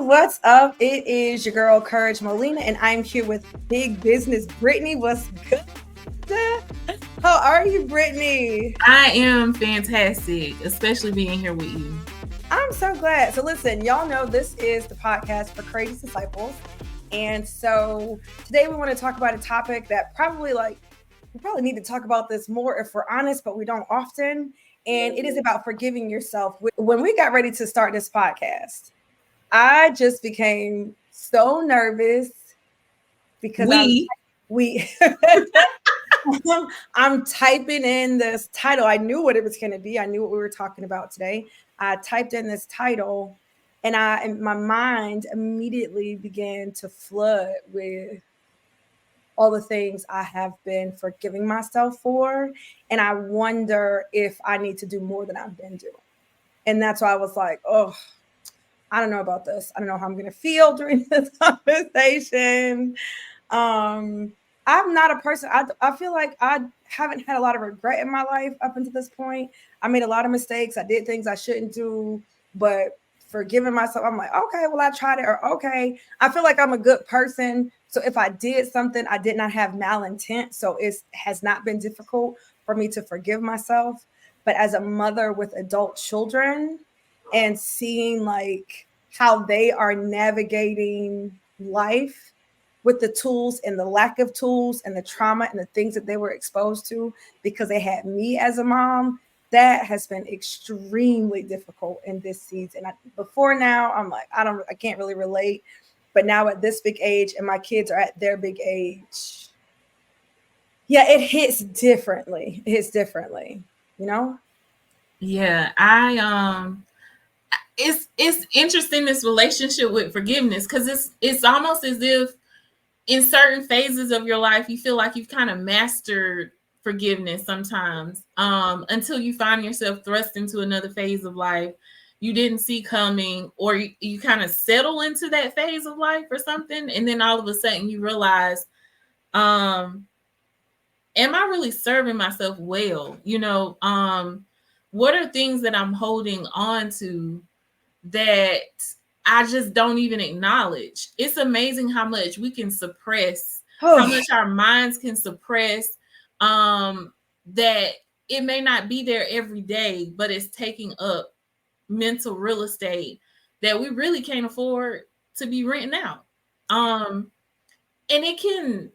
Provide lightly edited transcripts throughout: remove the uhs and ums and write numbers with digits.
What's up? It is your girl Courage Molina, and I'm here with Big Business Brittany. What's good? How are you, Brittany? I am fantastic, especially being here with you. I'm so glad. So, listen, y'all know this is the podcast for Courageous Disciples. And so today we want to talk about a topic that we probably need to talk about this more if we're honest, but we don't often. And it is about forgiving yourself. When we got ready to start this podcast, I just became so nervous because we I'm typing in this title. I knew what it was going to be. I knew what we were talking about today. I typed in this title and my mind immediately began to flood with all the things I have been forgiving myself for. And I wonder if I need to do more than I've been doing. And that's why I was like, oh, I don't know about this. I don't know how I'm going to feel during this conversation. I'm not a person. I feel like I haven't had a lot of regret in my life up until this point. I made a lot of mistakes. I did things I shouldn't do, but forgiving myself, I'm like, okay, well, I tried it, or okay, I feel like I'm a good person. So if I did something, I did not have malintent. So it has not been difficult for me to forgive myself. But as a mother with adult children and seeing like how they are navigating life with the tools and the lack of tools and the trauma and the things that they were exposed to because they had me as a mom, that has been extremely difficult in this season. Before now, I'm like, I can't really relate. But now at this big age and my kids are at their big age, yeah, it hits differently. It hits differently, you know? Yeah, it's interesting, this relationship with forgiveness, because it's almost as if in certain phases of your life you feel like you've kind of mastered forgiveness sometimes, until you find yourself thrust into another phase of life you didn't see coming, or you kind of settle into that phase of life or something, and then all of a sudden you realize, am I really serving myself well? What are things that I'm holding on to that I just don't even acknowledge? It's amazing how much we can suppress, how much our minds can suppress, that it may not be there every day, but it's taking up mental real estate that we really can't afford to be renting out. And it can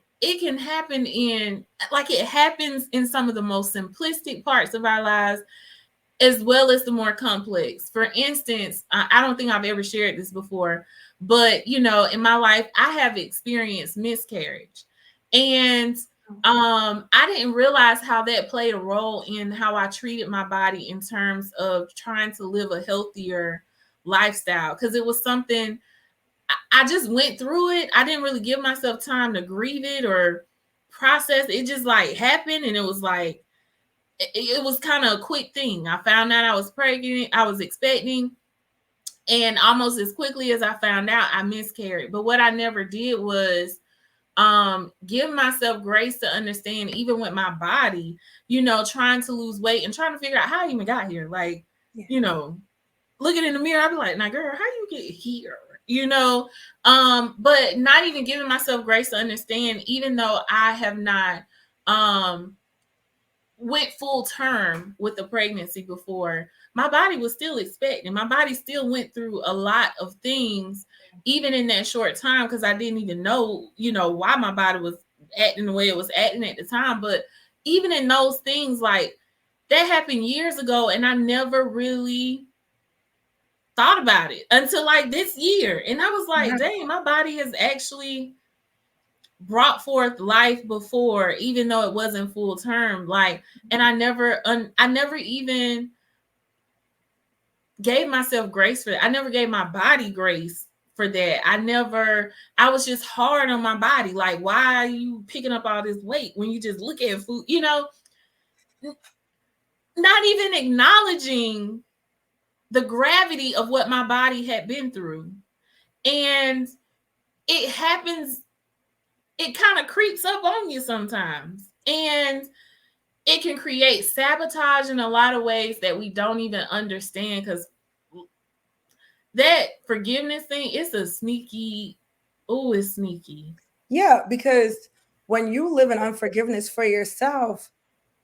happen it happens in some of the most simplistic parts of our lives, as well as the more complex. For instance, I don't think I've ever shared this before, but in my life, I have experienced miscarriage. And I didn't realize how that played a role in how I treated my body in terms of trying to live a healthier lifestyle, because it was something I just went through it. I didn't really give myself time to grieve it or process. It just like happened, and it was like it was kind of a quick thing. I found out I was pregnant, I was expecting, and almost as quickly as I found out, I miscarried. But what I never did was give myself grace to understand, even with my body, trying to lose weight and trying to figure out how I even got here. Like, looking in the mirror, I'd be like, nah, girl, how you get here? But not even giving myself grace to understand, even though I have not went full term with the pregnancy before, my body was still expecting. My body still went through a lot of things, even in that short time, because I didn't even know, why my body was acting the way it was acting at the time. But even in those things, like, that happened years ago, and I never really thought about it until like this year. And I was like, dang, my body has actually brought forth life before, even though it wasn't full term. Like, and I never even gave myself grace for that. I never gave my body grace for that. I was just hard on my body. Like, why are you picking up all this weight when you just look at food, not even acknowledging the gravity of what my body had been through. And it happens, it kind of creeps up on you sometimes. And it can create sabotage in a lot of ways that we don't even understand, because that forgiveness thing, it's a sneaky, oh, it's sneaky. Yeah, because when you live in unforgiveness for yourself,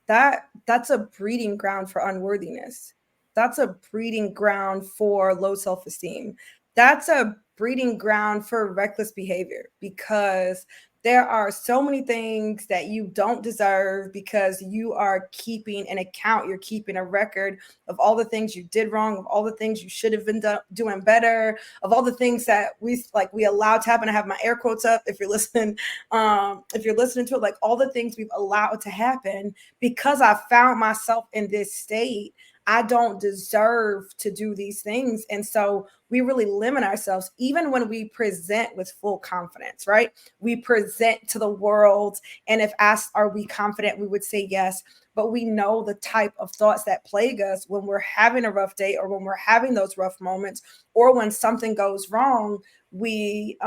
that's a breeding ground for unworthiness. That's a breeding ground for low self-esteem. That's a breeding ground for reckless behavior, because there are so many things that you don't deserve because you are keeping an account, you're keeping a record of all the things you did wrong, of all the things you should have been doing better, of all the things that we allowed to happen. I have my air quotes up if you're listening. If you're listening to it, like all the things we've allowed to happen, because I found myself in this state. I don't deserve to do these things. And so we really limit ourselves, even when we present with full confidence, right? We present to the world. And if asked, are we confident? We would say yes. But we know the type of thoughts that plague us when we're having a rough day, or when we're having those rough moments, or when something goes wrong. We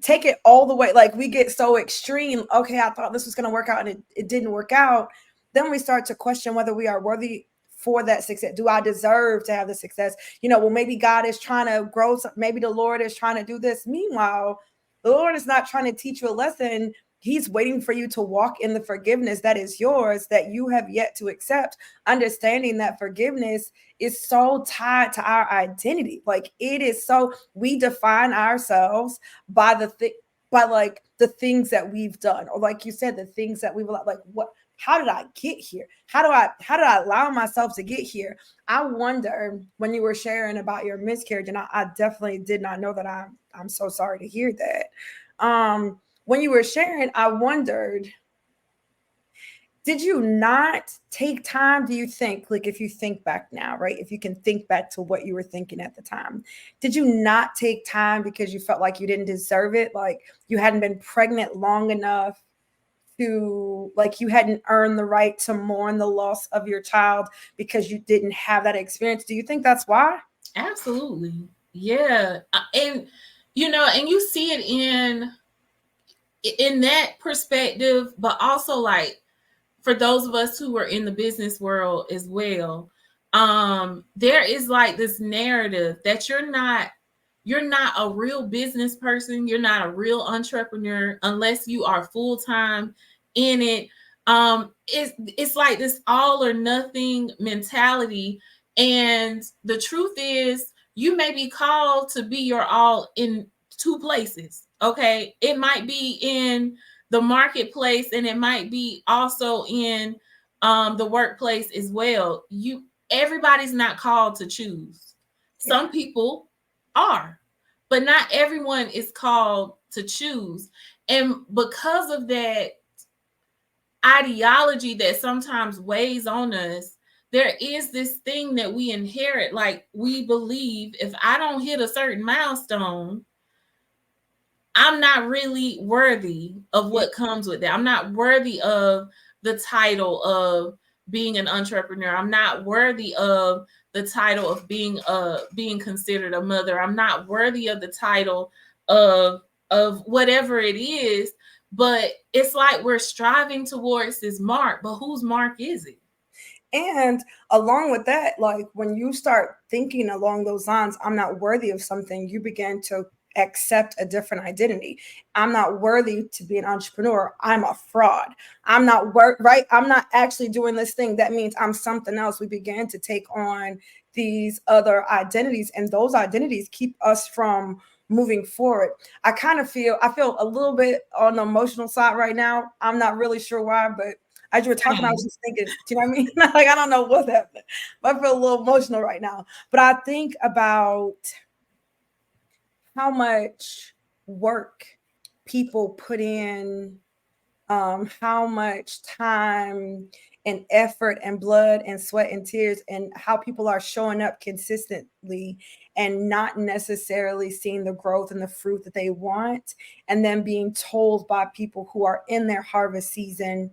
take it all the way, like we get so extreme. Okay, I thought this was going to work out, and it didn't work out. Then we start to question whether we are worthy for that success. Do I deserve to have the success? Well, maybe God is trying to grow, maybe the Lord is trying to do this. Meanwhile, the Lord is not trying to teach you a lesson. He's waiting for you to walk in the forgiveness that is yours, that you have yet to accept, understanding that forgiveness is so tied to our identity. Like it is so, we define ourselves by like the things that we've done, or like you said, the things that we've like what, how did I get here? How did I allow myself to get here? I wonder, when you were sharing about your miscarriage, and I definitely did not know that. I'm so sorry to hear that. When you were sharing, I wondered, did you not take time, do you think, like if you think back now, right? If you can think back to what you were thinking at the time, did you not take time because you felt like you didn't deserve it? Like you hadn't been pregnant long enough to, like you hadn't earned the right to mourn the loss of your child because you didn't have that experience? Do you think that's why? Absolutely. Yeah. And and you see it in that perspective, but also like for those of us who are in the business world as well, there is like this narrative that you're not a real business person, you're not a real entrepreneur unless you are full-time in it. It's like this all or nothing mentality. And the truth is, you may be called to be your all in two places. Okay. It might be in the marketplace, and it might be also in the workplace as well. Everybody's not called to choose. Yeah. Some people are, but not everyone is called to choose. And because of that ideology that sometimes weighs on us, there is this thing that we inherit. Like we believe if I don't hit a certain milestone, I'm not really worthy of Yeah. what comes with that. I'm not worthy of the title of being an entrepreneur. I'm not worthy of the title of being considered a mother. I'm not worthy of the title of whatever it is. But it's like we're striving towards this mark, but whose mark is it? And along with that, like when you start thinking along those lines, I'm not worthy of something, you begin to accept a different identity. I'm not worthy to be an entrepreneur. I'm a fraud. I'm not right. I'm not actually doing this thing. That means I'm something else. We began to take on these other identities, and those identities keep us from moving forward. I feel a little bit on the emotional side right now. I'm not really sure why, but as you were talking, I was just thinking, do you know what I mean? Like, I don't know what's happening, but I feel a little emotional right now. But I think about how much work people put in, how much time and effort and blood and sweat and tears, and how people are showing up consistently and not necessarily seeing the growth and the fruit that they want, and then being told by people who are in their harvest season,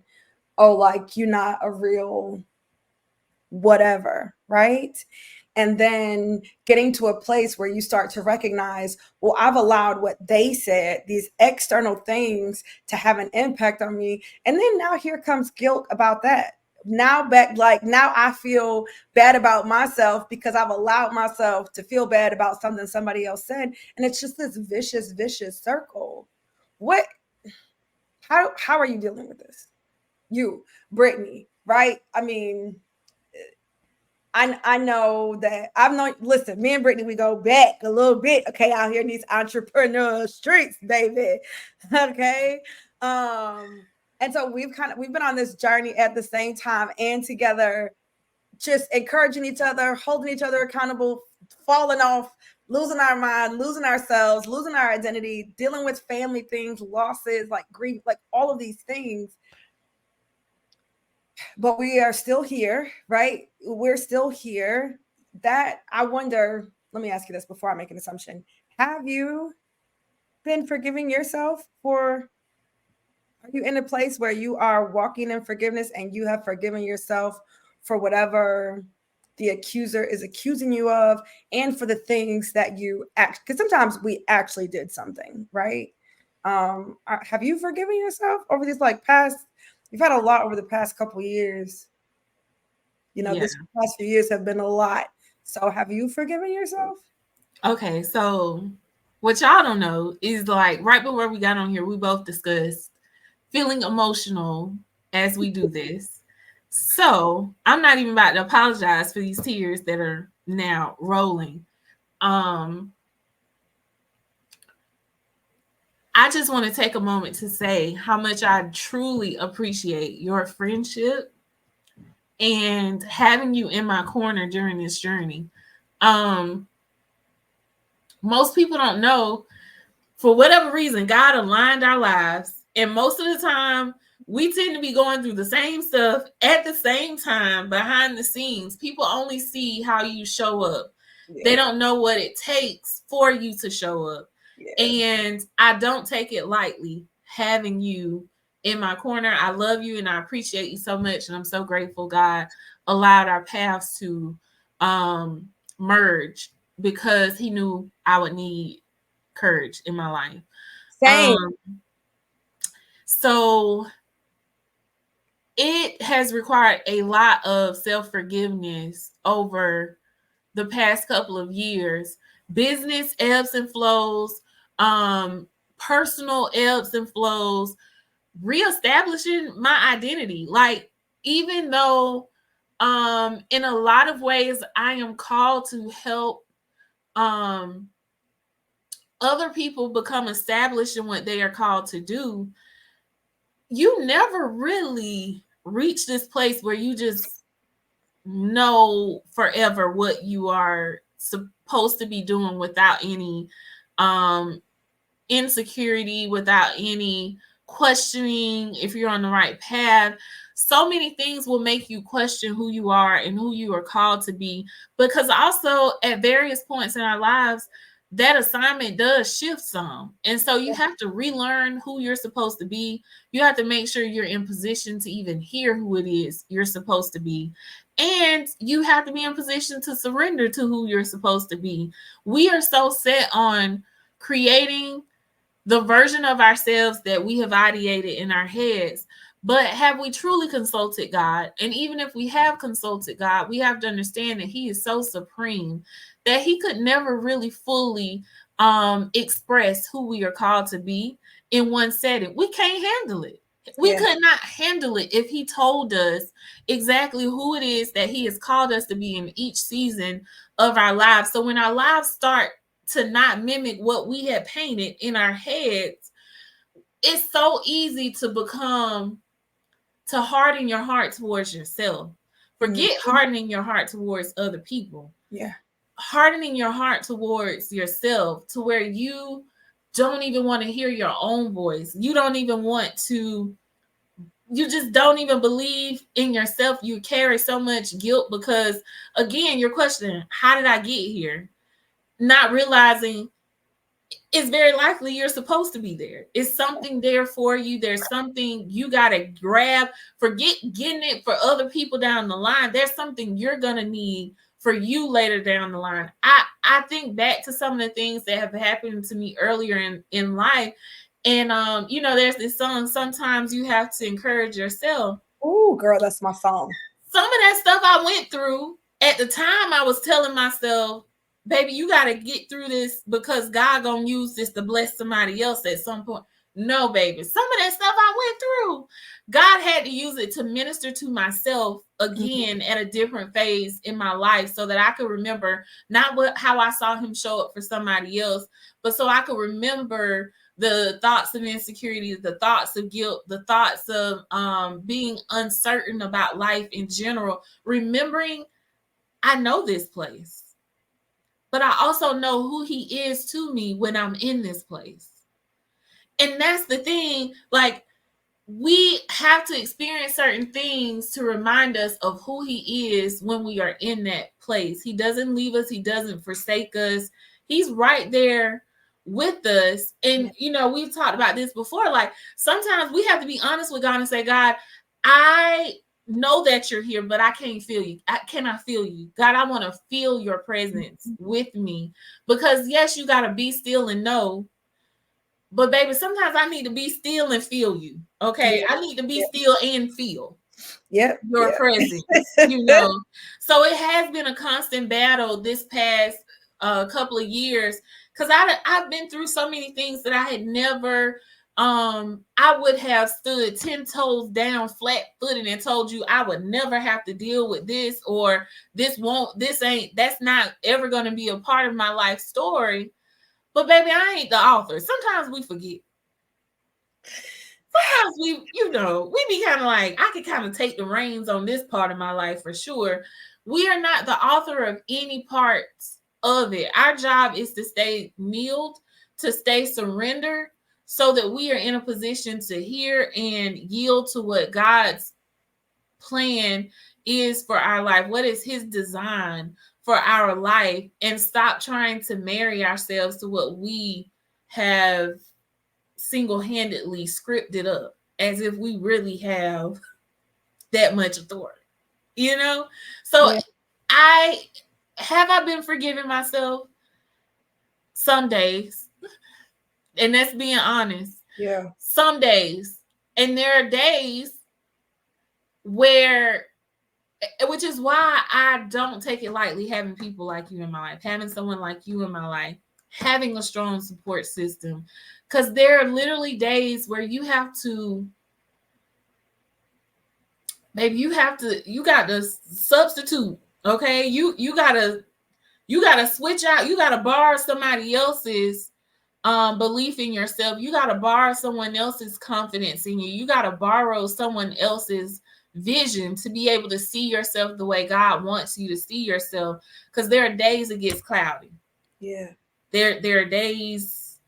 oh, like you're not a real whatever, right? And then getting to a place where you start to recognize, well, I've allowed what they said, these external things, to have an impact on me. And then now here comes guilt about that. now back, like now I feel bad about myself because I've allowed myself to feel bad about something somebody else said, and it's just this vicious circle. What, how are you dealing with this? You, Brittany, right? I mean, I know that I've known, listen, me and Brittany, we go back a little bit, okay, out here in these entrepreneur streets, baby. Okay. Um, and so we've been on this journey at the same time and together, just encouraging each other, holding each other accountable, falling off, losing our mind, losing ourselves, losing our identity, dealing with family things, losses, like grief, like all of these things. But we are still here, right? We're still here. That I wonder, let me ask you this before I make an assumption. Have you been forgiving yourself for, are you in a place where you are walking in forgiveness and you have forgiven yourself for whatever the accuser is accusing you of, and for the things that you act, because sometimes we actually did something, right? Have you forgiven yourself over these like past, you've had a lot over the past couple years, you know, Yeah. this past few years have been a lot. So have you forgiven yourself? Okay, so what y'all don't know is like right before we got on here, we both discussed feeling emotional as we do this. So I'm not even about to apologize for these tears that are now rolling. I just want to take a moment to say how much I truly appreciate your friendship and having you in my corner during this journey. Um, Most people don't know, for whatever reason, God aligned our lives. And most of the time, we tend to be going through the same stuff at the same time behind the scenes. People only see how you show up. Yeah. They don't know what it takes for you to show up. Yeah. And I don't take it lightly having you in my corner. I love you and I appreciate you so much. And I'm so grateful God allowed our paths to merge because he knew I would need courage in my life. Same. Um, so it has required a lot of self-forgiveness over the past couple of years. Business ebbs and flows, personal ebbs and flows, reestablishing my identity. Like, even though in a lot of ways I am called to help other people become established in what they are called to do, you never really reach this place where you just know forever what you are supposed to be doing without any um insecurity, without any questioning if you're on the right path. So many things will make you question who you are and who you are called to be, because also at various points in our lives, that assignment does shift some. And so you have to relearn who you're supposed to be. You have to make sure you're in position to even hear who it is you're supposed to be. And you have to be in position to surrender to who you're supposed to be. We are so set on creating the version of ourselves that we have ideated in our heads. But have we truly consulted God? And even if we have consulted God, we have to understand that he is so supreme that he could never really fully express who we are called to be in one setting. We can't handle it. We could not handle it if he told us exactly who it is that he has called us to be in each season of our lives. So when our lives start to not mimic what we had painted in our heads, it's so easy to harden your heart towards yourself. Forget hardening your heart towards other people. Yeah. Hardening your heart towards yourself to where you don't even want to hear your own voice. You don't even want to, you just don't even believe in yourself. You carry so much guilt because, again, you're questioning, how did I get here? Not realizing it's very likely you're supposed to be there. It's something there for you. There's something you got to grab. Forget getting it for other people down the line. There's something you're going to need for you later down the line. I think back to some of the things that have happened to me earlier in life. And, there's this song, sometimes you have to encourage yourself. Oh, girl, that's my song. Some of that stuff I went through at the time, I was telling myself, baby, you got to get through this because God gonna use this to bless somebody else at some point. No, baby, some of that stuff I went through, God had to use it to minister to myself again at a different phase in my life, so that I could remember not how I saw him show up for somebody else, but so I could remember the thoughts of insecurity, the thoughts of guilt, the thoughts of being uncertain about life in general, remembering I know this place, but I also know who he is to me when I'm in this place. And that's the thing, like, we have to experience certain things to remind us of who he is when we are in that place. He doesn't leave us, he doesn't forsake us. He's right there with us. And we've talked about this before. Like, sometimes we have to be honest with God and say, God, I know that you're here, but I can't feel you. I cannot feel you. God, I want to feel your presence with me. Because yes, you got to be still and know. But baby, sometimes I need to be still and feel you. Okay. Yeah. I need to be Yeah. still and feel Yep. your Yep. presence. So it has been a constant battle this past couple of years, because I've been through so many things that I had never I would have stood 10 toes down flat footed and told you I would never have to deal with this, or that's not ever going to be a part of my life story. But baby, I ain't the author. Sometimes we forget. Sometimes we be kind of like, I could kind of take the reins on this part of my life for sure. We are not the author of any parts of it. Our job is to stay kneeled, to stay surrendered, so that we are in a position to hear and yield to what God's plan is for our life. What is his design for our life? And stop trying to marry ourselves to what we have single-handedly scripted up as if we really have that much authority, So Yeah. I've been forgiving myself some days, and that's being honest. Yeah. Some days, and there are days where, which is why I don't take it lightly, having people like you in my life, having someone like you in my life, having a strong support system, because there are literally days where you have to, maybe you got to substitute. Okay, you gotta switch out. You gotta borrow somebody else's belief in yourself. You gotta borrow someone else's confidence in you. You gotta borrow someone else's vision to be able to see yourself the way God wants you to see yourself. Because there are days it gets cloudy. Yeah. There are days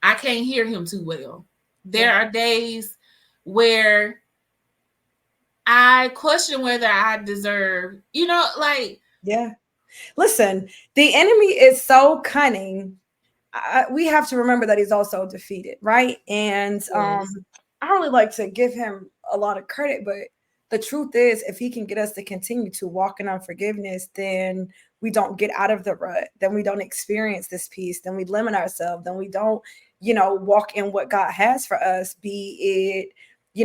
I can't hear him too well. There are days where I question whether I deserve, Yeah. Listen, the enemy is so cunning. We have to remember that he's also defeated, right? And I really like to give him a lot of credit, but the truth is, if he can get us to continue to walk in unforgiveness, then we don't get out of the rut, then we don't experience this peace, then we limit ourselves, then we don't, walk in what God has for us, be it,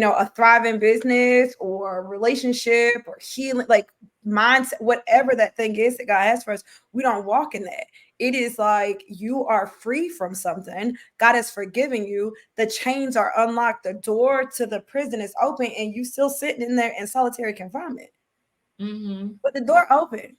a thriving business or relationship or healing, like mindset, whatever that thing is that God has for us, we don't walk in that. It is like you are free from something. God has forgiven you. The chains are unlocked. The door to the prison is open, and you still sitting in there in solitary confinement. But the door open.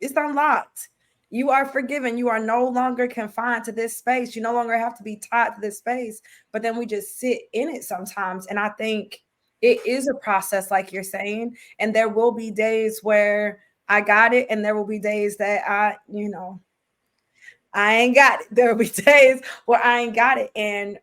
It's unlocked. You are forgiven. You are no longer confined to this space. You no longer have to be tied to this space. But then we just sit in it sometimes. And I think it is a process, like you're saying. And there will be days where I got it, and there will be days that I ain't got it. There will be days where I ain't got it. And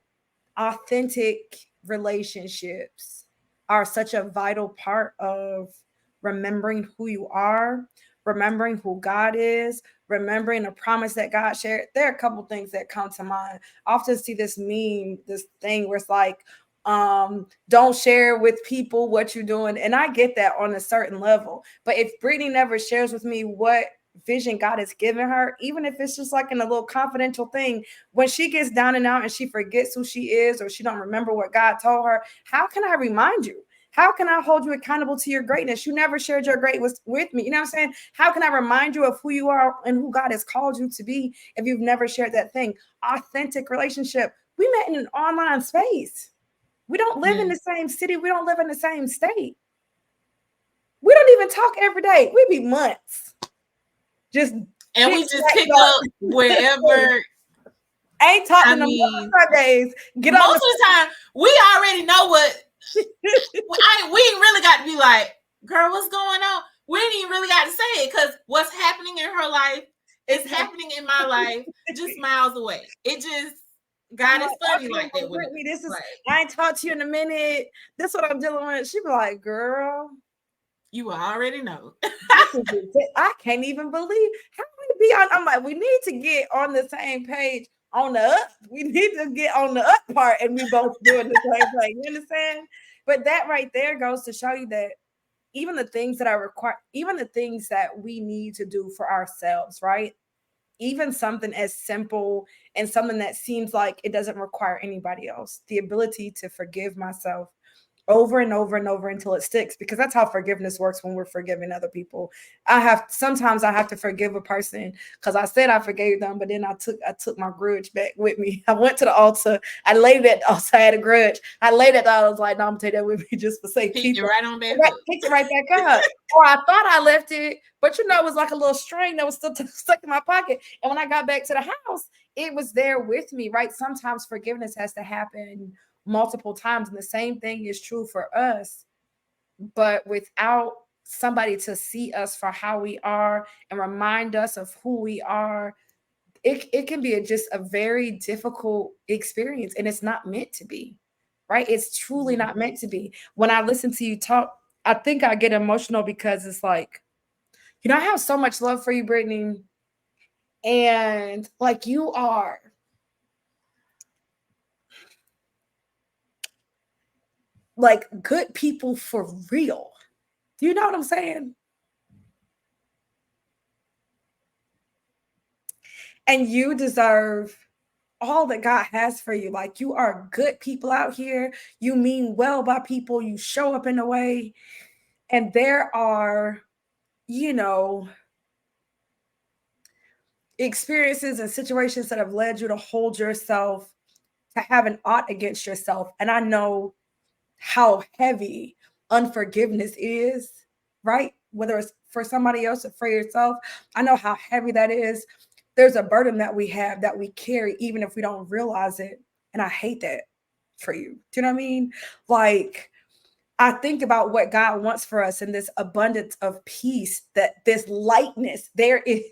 authentic relationships are such a vital part of remembering who you are, remembering who God is, remembering the promise that God shared. There are a couple things that come to mind. I often see this meme, this thing where it's like, don't share with people what you're doing. And I get that on a certain level. But if Brittany never shares with me what vision God has given her, even if it's just like in a little confidential thing, when she gets down and out and she forgets who she is, or she don't remember what God told her, how can I remind you? How can I hold you accountable to your greatness? You never shared your greatness with me. You know what I'm saying? How can I remind you of who you are and who God has called you to be if you've never shared that thing? Authentic relationship. We met in an online space. We don't live in the same city. We don't live in the same state. We don't even talk every day. We be months. Just and we just pick up wherever. Ain't talking to Sundays. Get most on of the time, we already know what. we ain't really got to be like, girl, what's going on? We ain't even really got to say it because what's happening in her life is happening in my life, just miles away. It just God is funny like that with me. This is like, I ain't talked to you in a minute. This is what I'm dealing with. She be like, girl, you already know. I can't even believe how we be on. I'm like, we need to get on the same page on the up. We need to get on the up part, and we both doing the same thing. You understand? But that right there goes to show you that even the things that I require, even the things that we need to do for ourselves, right? Even something as simple and something that seems like it doesn't require anybody else, the ability to forgive myself over and over and over until it sticks, because that's how forgiveness works when we're forgiving other people. Sometimes I have to forgive a person because I said I forgave them, but then I took my grudge back with me. I went to the altar, I laid it also, I had a grudge, I laid it down, I was like, no, I'm gonna take that with me just for safety. Picked it right on back up. Picked it right back up. Or I thought I left it, but it was like a little string that was still stuck in my pocket, and when I got back to the house, it was there with me, right? Sometimes forgiveness has to happen multiple times, and the same thing is true for us. But without somebody to see us for how we are and remind us of who we are, it can be just a very difficult experience, and it's not meant to be, right? It's truly not meant to be. When I listen to you talk, I think I get emotional because it's like, I have so much love for you, Brittany, and like you are like good people for real. Do you know what I'm saying? And you deserve all that God has for you. Like, you are good people out here. You mean well by people. You show up in a way. And there are, experiences and situations that have led you to hold yourself, to have an ought against yourself. And I know how heavy unforgiveness is, right? Whether it's for somebody else or for yourself, I know how heavy that is. There's a burden that we have that we carry, even if we don't realize it. And I hate that for you. Do you know what I mean? Like, I think about what God wants for us and this abundance of peace, that this lightness there is,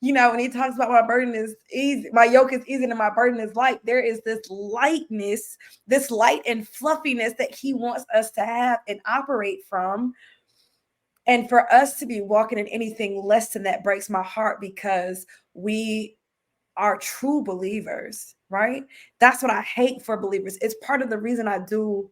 when he talks about my burden is easy, my yoke is easy and my burden is light. There is this lightness, this light and fluffiness that he wants us to have and operate from. And for us to be walking in anything less than that breaks my heart, because we are true believers, right? That's what I hate for believers. It's part of the reason I do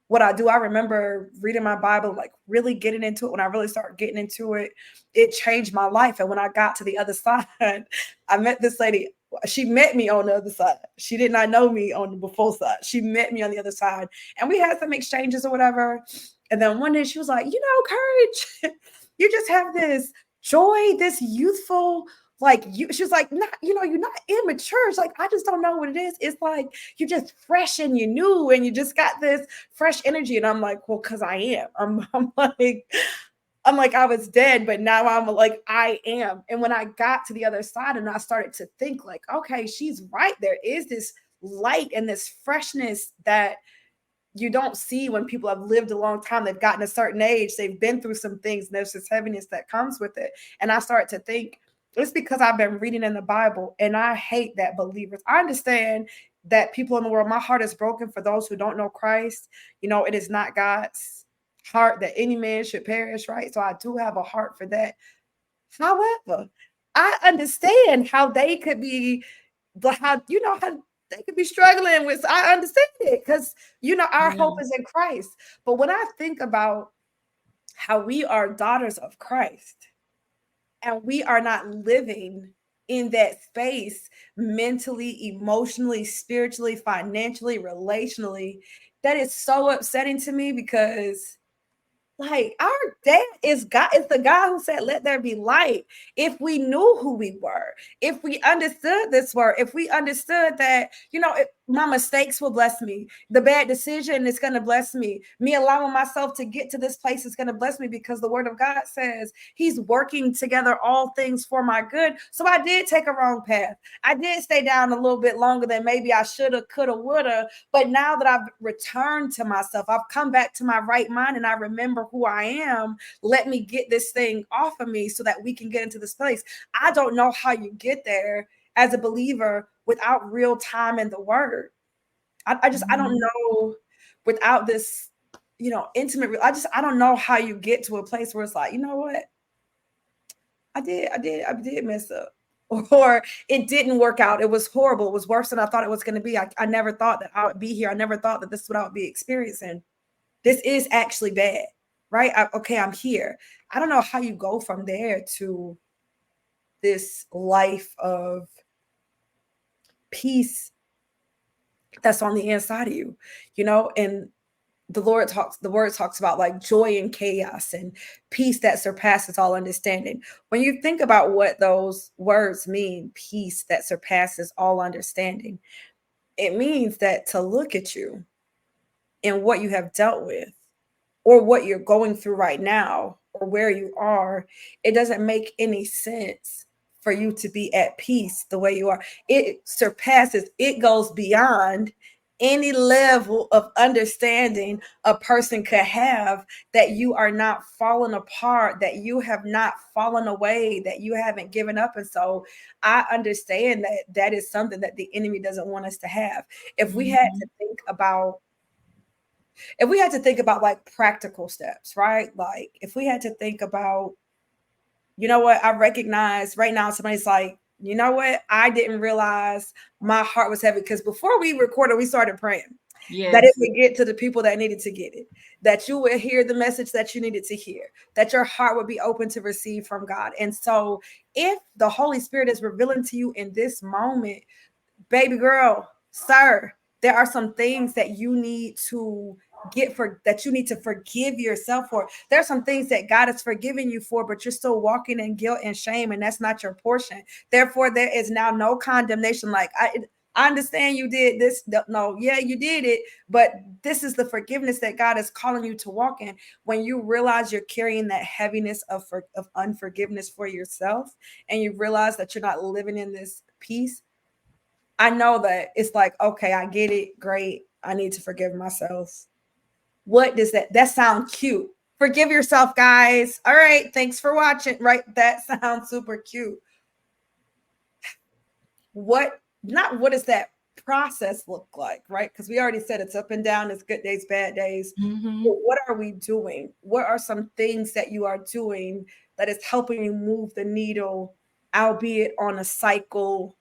what I do. I remember reading my Bible, like really getting into it. When I really started getting into it, it changed my life. And when I got to the other side, I met this lady. She met me on the other side. She did not know me on the before side. She met me on the other side, and we had some exchanges or whatever. And then one day she was like, Courage, you just have this joy, this youthful, like you. She was like, not, you're not immature. It's like, I just don't know what it is. It's like you're just fresh and you're new and you just got this fresh energy. And I'm like, well, because I am. I'm like, I was dead, but now I'm like, I am. And when I got to the other side and I started to think like, okay, she's right. There is this light and this freshness that you don't see when people have lived a long time. They've gotten a certain age. They've been through some things, and there's this heaviness that comes with it. And I started to think, it's because I've been reading in the Bible, and I hate that believers. I understand that people in the world, my heart is broken for those who don't know Christ. It is not God's heart that any man should perish, right? So I do have a heart for that. However, I understand how they could be, how they could be struggling with. I understand it because our hope is in Christ. But when I think about how we are daughters of Christ and we are not living in that space mentally, emotionally, spiritually, financially, relationally, that is so upsetting to me because like our dad is God, is the God who said, "Let there be light." If we knew who we were, if we understood this word, if we understood that, my mistakes will bless me, the bad decision is going to bless me, me allowing myself to get to this place is going to bless me because the word of God says He's working together all things for my good. So I did take a wrong path. I did stay down a little bit longer than maybe I shoulda, coulda, woulda. But now that I've returned to myself, I've come back to my right mind and I remember who I am. Let me get this thing off of me so that we can get into this place. I don't know how you get there as a believer without real time in the word. I don't know without this, intimate. I don't know how you get to a place where it's like, you know what? I did mess up. Or it didn't work out. It was horrible. It was worse than I thought it was going to be. I never thought that I would be here. I never thought that this is what I would be experiencing. This is actually bad, right? Okay, I'm here. I don't know how you go from there to this life of peace that's on the inside of you, and the word talks about like joy in chaos and peace that surpasses all understanding. When you think about what those words mean, peace that surpasses all understanding, it means that to look at you and what you have dealt with or what you're going through right now or where you are, it doesn't make any sense for you to be at peace the way you are. It surpasses, it goes beyond any level of understanding a person could have, that you are not falling apart, that you have not fallen away, that you haven't given up. And so I understand that that is something that the enemy doesn't want us to have. If we had to think about like practical steps, right? Like if we had to think about, you know what, I recognize right now somebody's like, you know what, I didn't realize my heart was heavy, because before we recorded, we started praying that it would get to the people that needed to get it, that you would hear the message that you needed to hear, that your heart would be open to receive from God. And so if the Holy Spirit is revealing to you in this moment, baby girl, sir, there are some things that you need to that you need to forgive yourself for. There are some things that God has forgiven you for, but you're still walking in guilt and shame, and that's not your portion. Therefore, there is now no condemnation. Like I understand you did this. No, yeah, you did it, but this is the forgiveness that God is calling you to walk in. When you realize you're carrying that heaviness of unforgiveness for yourself, and you realize that you're not living in this peace, I know that it's like, okay, I get it. Great. I need to forgive myself. What does that sound cute? Forgive yourself, guys. All right. Thanks for watching. Right. That sounds super cute. What does that process look like? Right. Because we already said it's up and down, it's good days, bad days. What are we doing? What are some things that you are doing that is helping you move the needle, albeit on a cycle,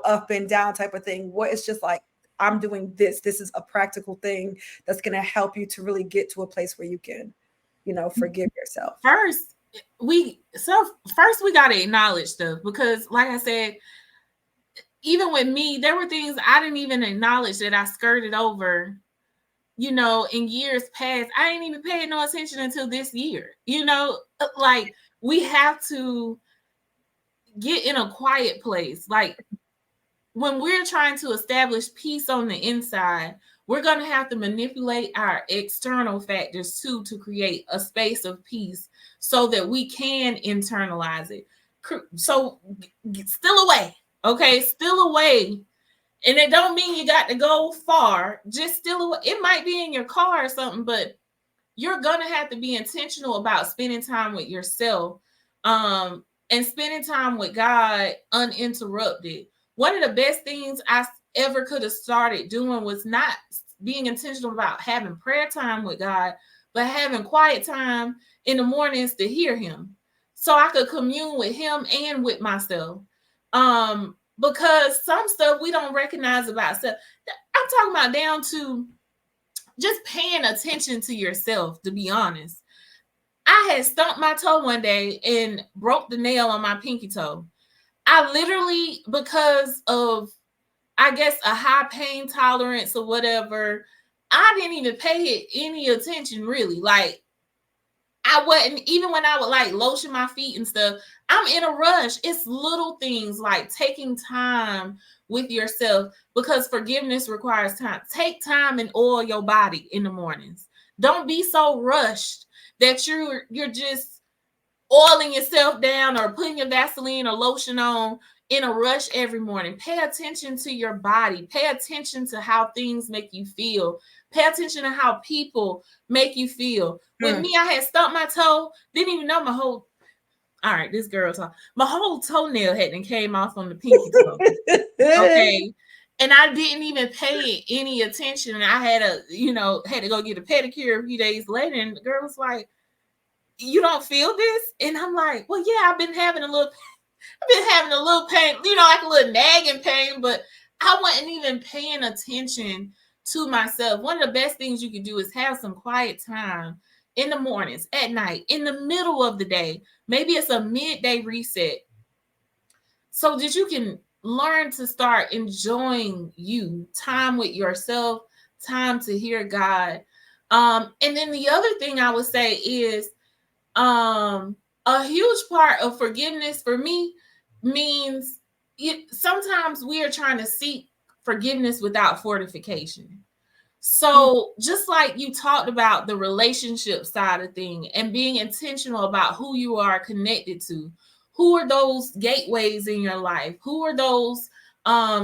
up and down type of thing? What is just like, I'm doing this. This is a practical thing that's going to help you to really get to a place where you can, forgive yourself. First, we got to acknowledge stuff, because like I said, even with me, there were things I didn't even acknowledge that I skirted over, in years past. I ain't even paid no attention until this year, like we have to get in a quiet place. Like when we're trying to establish peace on the inside, we're going to have to manipulate our external factors too, to create a space of peace so that we can internalize it. So still away. Okay, still away. And it don't mean you got to go far. Just still away. It might be in your car or something, but you're going to have to be intentional about spending time with yourself, and spending time with God uninterrupted. One of the best things I ever could have started doing was not being intentional about having prayer time with God, but having quiet time in the mornings to hear Him, so I could commune with Him and with myself. Because some stuff we don't recognize about self. I'm talking about down to just paying attention to yourself, to be honest. I had stumped my toe one day and broke the nail on my pinky toe. I literally, because of, I guess, a high pain tolerance or whatever, I didn't even pay it any attention, really. Like, I wasn't, even when I would like lotion my feet and stuff, I'm in a rush. It's little things like taking time with yourself, because forgiveness requires time. Take time and oil your body in the mornings. Don't be so rushed that you're just oiling yourself down or putting your Vaseline or lotion on in a rush every morning. Pay attention to your body. Pay attention to how things make you feel. Pay attention to how people make you feel. With me, I had stumped my toe, didn't even know my whole, all right, this girl talk. My whole toenail hadn't came off on the pinky toe. Okay. And I didn't even pay any attention. And I had to go get a pedicure a few days later. And the girl was like, you don't feel this? And I'm like, well, yeah, I've been having a little pain, like a little nagging pain, but I wasn't even paying attention to myself. One of the best things you can do is have some quiet time in the mornings, at night, in the middle of the day. Maybe it's a midday reset, so that you can learn to start enjoying time with yourself, time to hear God. And then the other thing I would say is, a huge part of forgiveness for me means sometimes we are trying to seek forgiveness without fortification. So just like you talked about the relationship side of thing and being intentional about who you are connected to, who are those gateways in your life, who are those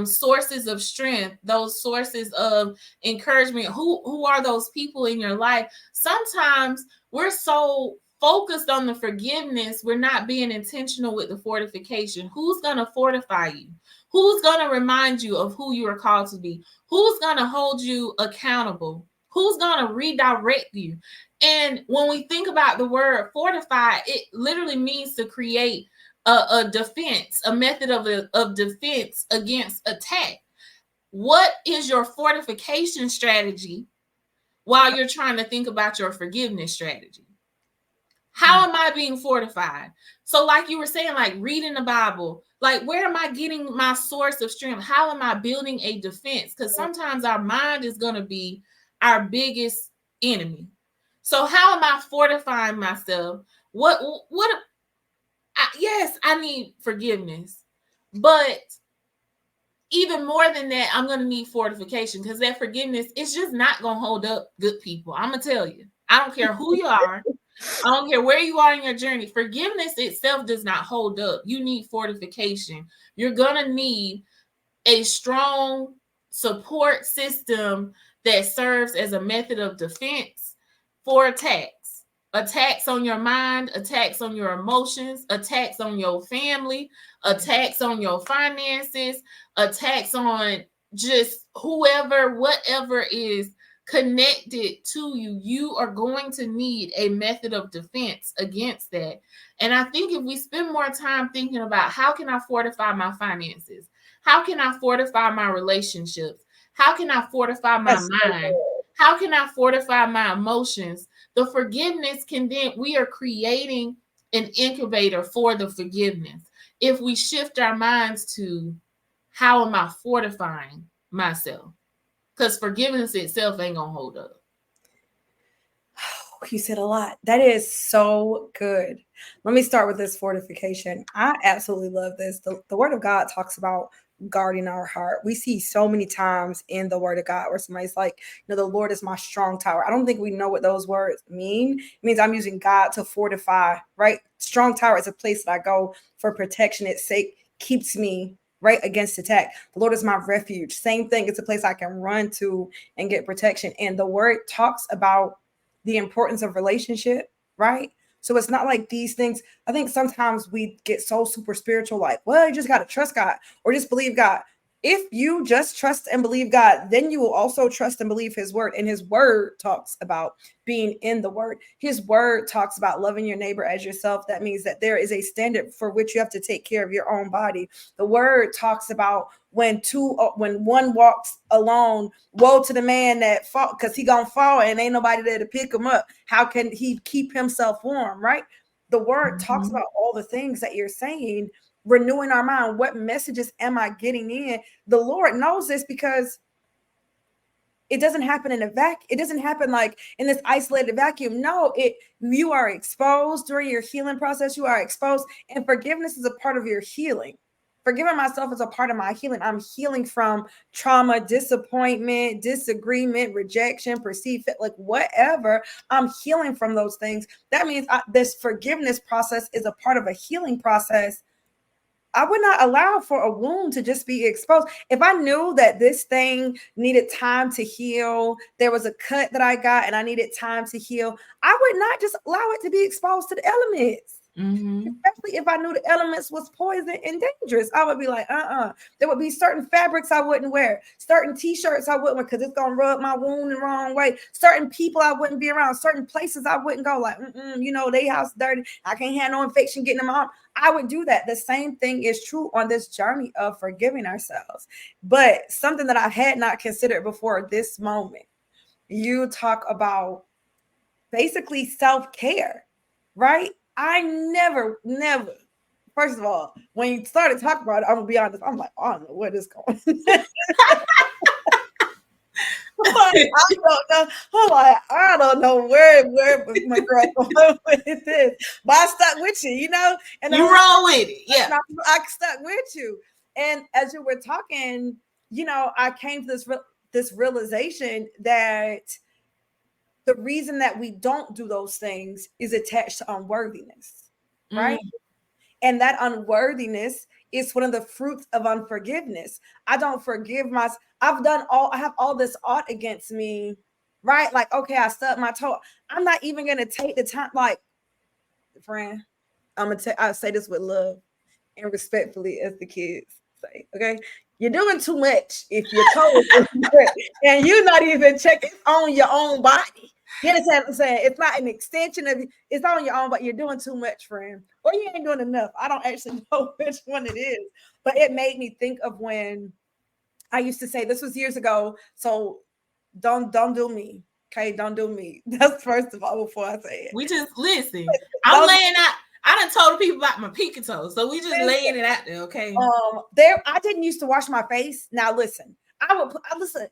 sources of strength, those sources of encouragement, who are those people in your life. Sometimes we're so focused on the forgiveness, we're not being intentional with the fortification. Who's going to fortify you? Who's going to remind you of who you are called to be? Who's going to hold you accountable? Who's going to redirect you? And when we think about the word fortify, it literally means to create a defense, a method of defense against attack. What is your fortification strategy while you're trying to think about your forgiveness strategy? How am I being fortified? So like you were saying, like reading the Bible, like where am I getting my source of strength? How am I building a defense? Because sometimes our mind is going to be our biggest enemy. So how am I fortifying myself? Yes, I need forgiveness, but even more than that, I'm going to need fortification, because that forgiveness is just not going to hold up, good people. I'm going to tell you, I don't care who you are. I don't care where you are in your journey. Forgiveness itself does not hold up. You need fortification. You're going to need a strong support system that serves as a method of defense for attacks. Attacks on your mind, attacks on your emotions, attacks on your family, attacks on your finances, attacks on just whoever, whatever is connected to you. You are going to need a method of defense against that. And I think if we spend more time thinking about how can I fortify my finances? How can I fortify my relationships? How can I fortify my mind? How can I fortify my emotions? The forgiveness can then, we are creating an incubator for the forgiveness. If we shift our minds to how am I fortifying myself? Because forgiveness itself ain't going to hold up. You said a lot. That is so good. Let me start with this fortification. I absolutely love this. The word of God talks about guarding our heart. We see so many times in the word of God where somebody's like, the Lord is my strong tower. I don't think we know what those words mean. It means I'm using God to fortify, right? Strong tower is a place that I go for protection. Its sake keeps me right against attack. The Lord is my refuge. Same thing. It's a place I can run to and get protection. And the word talks about the importance of relationship, right? So it's not like these things. I think sometimes we get so super spiritual, like, well, you just got to trust God or just believe God. If you just trust and believe God, then you will also trust and believe his word. And his word talks about being in the word. His word talks about loving your neighbor as yourself. That means that there is a standard for which you have to take care of your own body. The word talks about when one walks alone, woe to the man that fall, because he gonna fall and ain't nobody there to pick him up. How can he keep himself warm, right? The word talks about all the things that you're saying, renewing our mind. What messages am I getting in? The Lord knows this, because It doesn't happen in a vacuum. It doesn't happen like in this isolated vacuum. No, you are exposed during your healing process. You are exposed, and forgiveness is a part of your healing. Forgiving myself is a part of my healing. I'm healing from trauma, disappointment, disagreement, rejection, perceived, like whatever. I'm healing from those things. That means this forgiveness process is a part of a healing process. I would not allow for a wound to just be exposed. If I knew that this thing needed time to heal, there was a cut that I got and I needed time to heal, I would not just allow it to be exposed to the elements. Especially if I knew the elements was poison and dangerous. I would be like, There would be certain fabrics I wouldn't wear, certain t-shirts I wouldn't wear because it's gonna rub my wound the wrong way. Certain people I wouldn't be around, certain places I wouldn't go. Like, they house dirty. I can't have no infection getting in my arm. I would do that. The same thing is true on this journey of forgiving ourselves. But something that I had not considered before this moment, you talk about basically self-care, right? I never, first of all, when you started talking about it, I'm gonna be honest, I'm like, I don't know where this going. I don't know. I'm like, I don't know where my girl going with this, but I stuck with you, and you roll with it. Yeah, I stuck with you. And as you were talking, I came to this realization that the reason that we don't do those things is attached to unworthiness, right? And that unworthiness is one of the fruits of unforgiveness. I don't forgive myself. I have all this ought against me, right? Like, okay, I stubbed my toe. I'm not even going to take the time. Like, friend, I say this with love and respectfully, as the kids say, okay? You're doing too much if your toe is and you're not even checking on your own body. You understand what I'm saying? It's not an extension of you. It's on your own, but you're doing too much, friend. Or you ain't doing enough. I don't actually know which one it is. But it made me think of when I used to say, this was years ago, so don't do me. Okay, don't do me. That's first of all before I say it. We just listen. I'm laying out. I done told people about my pinky toes, so we just laying it out there, okay? I didn't used to wash my face. Now listen, I listen.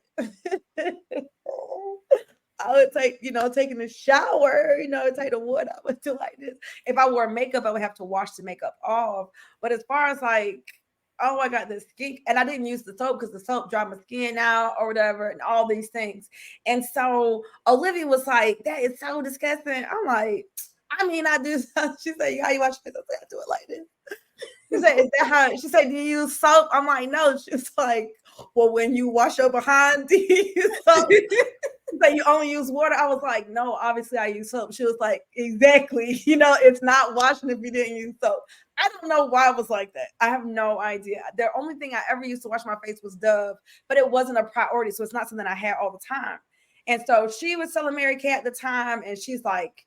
I would take, taking a shower, take the water. I would do like this. If I wore makeup, I would have to wash the makeup off. But as far as like, oh, I got this skin, and I didn't use the soap because the soap dried my skin out or whatever, and all these things. And so Olivia was like, that is so disgusting. I'm like, I mean, I do. She said, how you wash your face? I said, I do it like this. She said, is that how? She said, do you use soap? I'm like, no. She's like, well, when you wash your behind, do you use soap? That you only use water. I was like, no, obviously I use soap. She was like, exactly. It's not washing if you didn't use soap. I don't know why I was like that. I have no idea. The only thing I ever used to wash my face was Dove, but it wasn't a priority. So it's not something I had all the time. And so she was telling Mary Kay at the time, and she's like,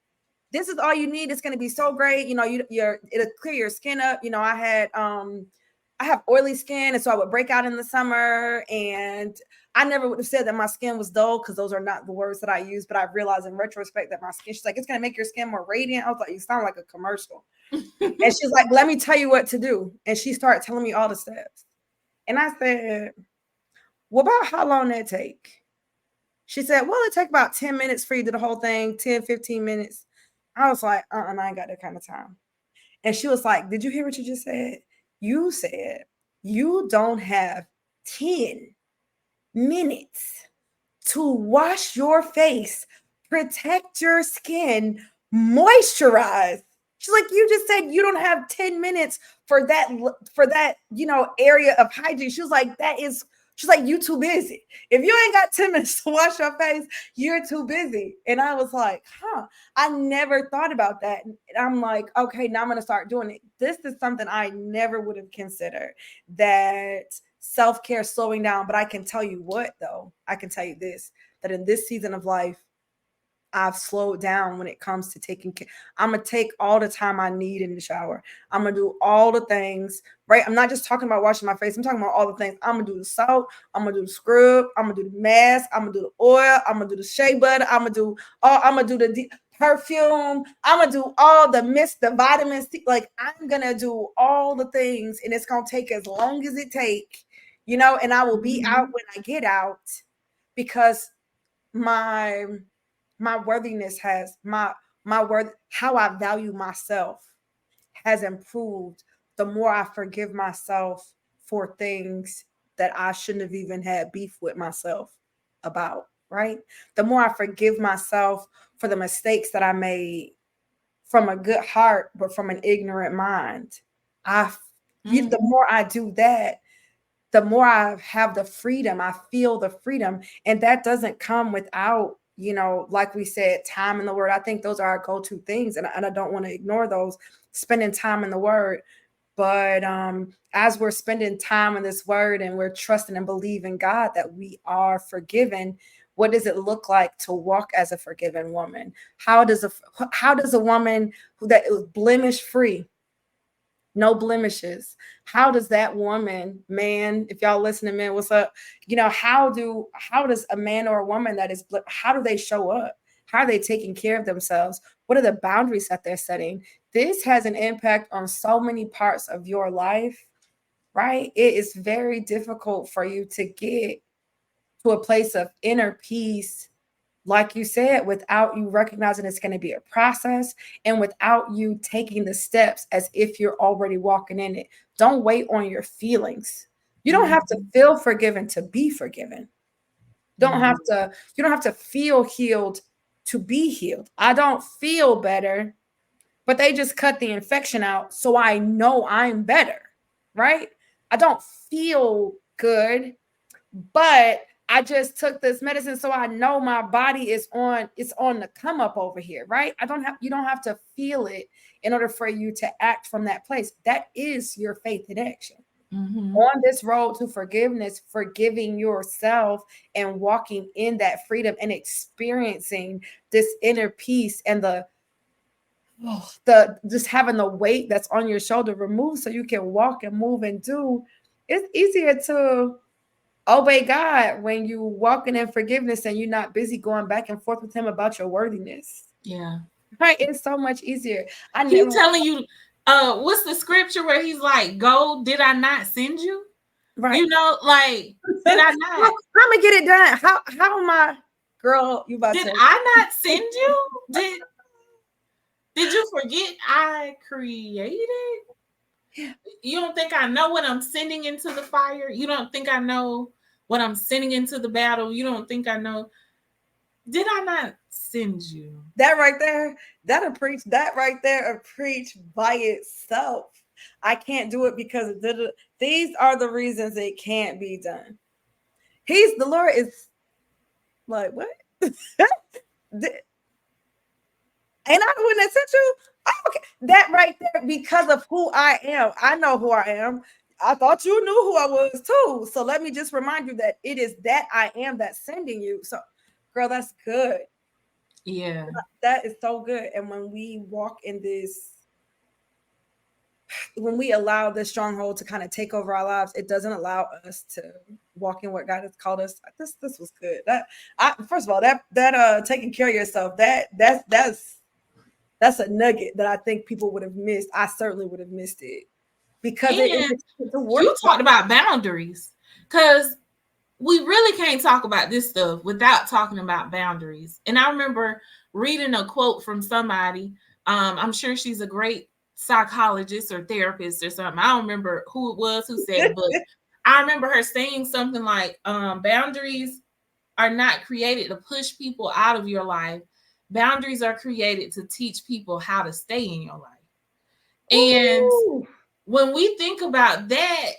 this is all you need. It's going to be so great. It'll clear your skin up. I have oily skin, and so I would break out in the summer, and I never would have said that my skin was dull because those are not the words that I use, but I realized in retrospect that my skin, she's like, it's going to make your skin more radiant. I was like, you sound like a commercial. And she's like, let me tell you what to do. And she started telling me all the steps. And I said, well, about how long that take? She said, well, it take about 10 minutes for you to do the whole thing, 10, 15 minutes. I was like, I ain't got that kind of time. And she was like, did you hear what you just said? You said you don't have 10 minutes to wash your face, protect your skin, moisturize. She's like, you just said you don't have 10 minutes for that, area of hygiene. She was like, she's like, you too busy. If you ain't got 10 minutes to wash your face, you're too busy. And I was like, I never thought about that. And I'm like, okay, now I'm going to start doing it. This is something I never would have considered, that self-care slowing down. But I can tell you what, though, I can tell you this, that in this season of life, I've slowed down when it comes to taking care. I'm going to take all the time I need in the shower. I'm going to do all the things, right? I'm not just talking about washing my face. I'm talking about all the things. I'm going to do the soap. I'm going to do the scrub. I'm going to do the mask. I'm going to do the oil. I'm going to do the shea butter. I'm going to do the perfume. I'm going to do all the mist, the vitamins. Like, I'm going to do all the things, and it's going to take as long as it take, and I will be out when I get out, because my my worthiness has my worth, how I value myself has improved the more I forgive myself for things that I shouldn't have even had beef with myself about, right? The more I forgive myself for the mistakes that I made from a good heart, but from an ignorant mind. I, the more I do that, the more I have the freedom, I feel the freedom. And that doesn't come without, like we said, time in the word. I think those are our go-to things. And I don't want to ignore those, spending time in the word. But as we're spending time in this word and we're trusting and believing God that we are forgiven, what does it look like to walk as a forgiven woman? How does a woman that is blemish free, no blemishes, how does that woman, man, if y'all listening, man, what's up, how does a man or a woman that is, how do they show up? How are they taking care of themselves? What are the boundaries that they're setting? This has an impact on so many parts of your life, right? It is very difficult for you to get to a place of inner peace, like you said, without you recognizing it's going to be a process and without you taking the steps as if you're already walking in it. Don't wait on your feelings. You don't have to feel forgiven to be forgiven. You don't have to feel healed to be healed. I don't feel better, but they just cut the infection out so I know I'm better, right? I don't feel good, but I just took this medicine so I know my body is on, it's on the come up over here, right? You don't have to feel it in order for you to act from that place. That is your faith in action. On this road to forgiveness, forgiving yourself and walking in that freedom and experiencing this inner peace and the just having the weight that's on your shoulder removed so you can walk and move and do. It's easier to obey God when you walking in forgiveness and you're not busy going back and forth with him about your worthiness. Yeah. Right. It's so much easier. He's telling you, what's the scripture where he's like, go, did I not send you? Right. You know, like, did I not? I'm gonna get it done. How am I, girl? You about did to I not send you? Did you forget I created? You don't think I know what I'm sending into the fire? You don't think I know what I'm sending into the battle? You don't think I know? Did I not send you? That right there, that right there, a preach by itself. I can't do it because these are the reasons it can't be done. The Lord is like, what? And I wouldn't have sent you. Oh, okay. That right there, because of who I am. I know who I am. I thought you knew who I was too. So let me just remind you that it is that I am that's sending you. So, girl, that's good. Yeah. That is so good. And when we walk in this, when we allow this stronghold to kind of take over our lives, it doesn't allow us to walk in what God has called us. This was good. First of all, that taking care of yourself, that's a nugget that I think people would have missed. I certainly would have missed it because you talked about boundaries, because we really can't talk about this stuff without talking about boundaries. And I remember reading a quote from somebody. I'm sure she's a great psychologist or therapist or something. I don't remember who it was who said it, but I remember her saying something like, boundaries are not created to push people out of your life. Boundaries are created to teach people how to stay in your life. And when we think about that,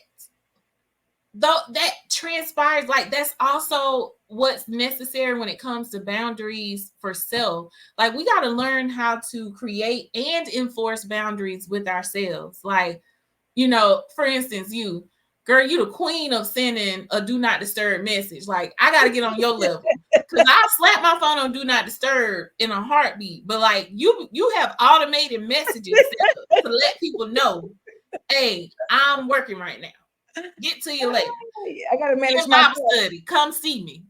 though, that transpires, like, that's also what's necessary when it comes to boundaries for self. Like, we got to learn how to create and enforce boundaries with ourselves. Like, for instance, girl, you the queen of sending a do not disturb message. Like, I got to get on your level, because I'll slap my phone on do not disturb in a heartbeat. But like, you have automated messages to let people know, hey, I'm working right now. Get to you later. I gotta manage my Bible study. Come see me.